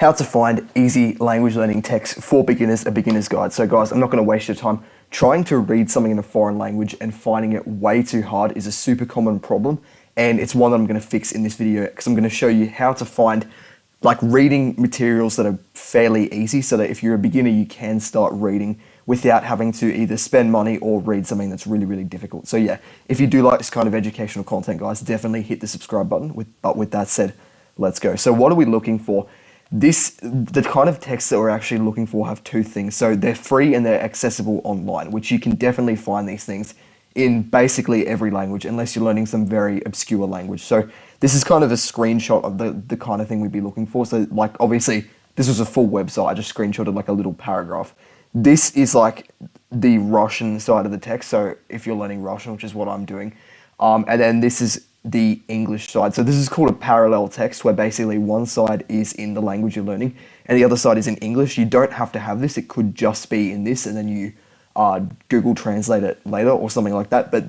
how to find easy language learning text for beginners, a beginner's guide. So guys, I'm not going to waste your time. Trying to read something in a foreign language and finding it way too hard is a super common problem, and it's one that I'm going to fix in this video because I'm going to show you how to find reading materials that are fairly easy so that if you're a beginner you can start reading without having to either spend money or read something that's really, really difficult. So yeah, if you do like this kind of educational content, guys, definitely hit the subscribe button. But with that said, let's go. So what are we looking for? The kind of texts that we're actually looking for have two things. So they're free and they're accessible online, which you can definitely find these things in basically every language, unless you're learning some very obscure language. So this is kind of a screenshot of the kind of thing we'd be looking for. So obviously this was a full website. I just screenshotted a little paragraph. This is the Russian side of the text. So if you're learning Russian, which is what I'm doing, and then this is the English side. So this is called a parallel text, where basically one side is in the language you're learning and the other side is in English. You don't have to have this. It could just be in this and then you Google Translate it later or something like that. But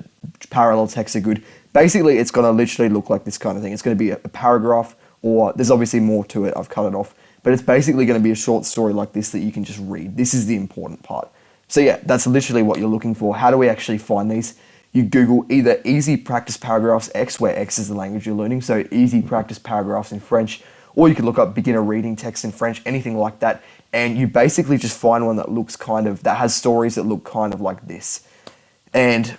parallel texts are good. Basically, it's going to literally look like this kind of thing. It's going to be a paragraph, or there's obviously more to it. I've cut it off. But it's basically going to be a short story like this that you can just read. This is the important part. So yeah, that's literally what you're looking for. How do we actually find these? You Google either easy practice paragraphs X, where X is the language you're learning, so easy practice paragraphs in French, or you could look up beginner reading text in French, anything like that, and you basically just find one that looks that has stories that look kind of like this. And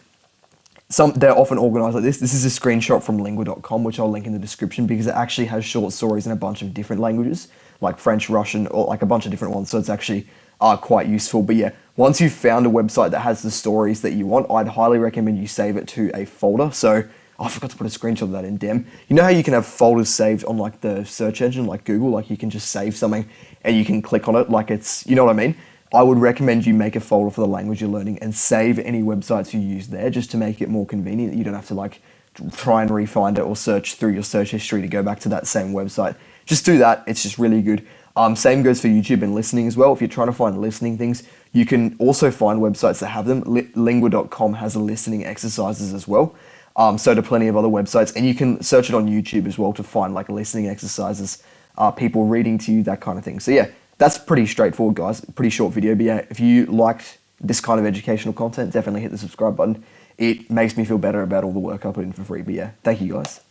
they're often organized like this. This is a screenshot from lingua.com, which I'll link in the description, because it actually has short stories in a bunch of different languages, like French, Russian, or a bunch of different ones, so it's actually quite useful. But yeah, once you've found a website that has the stories that you want, I'd highly recommend you save it to a folder. So I forgot to put a screenshot of that in Dem. You know how you can have folders saved on the search engine, like Google, you can just save something and you can click on it like it's, you know what I mean? I would recommend you make a folder for the language you're learning and save any websites you use there, just to make it more convenient. You don't have to try and re-find it or search through your search history to go back to that same website. Just do that. It's just really good. Same goes for YouTube and listening as well. If you're trying to find listening things, you can also find websites that have them. Lingua.com has listening exercises as well. So do plenty of other websites. And you can search it on YouTube as well to find listening exercises, people reading to you, that kind of thing. So yeah, that's pretty straightforward, guys. Pretty short video. But yeah, if you liked this kind of educational content, definitely hit the subscribe button. It makes me feel better about all the work I put in for free. But yeah, thank you guys.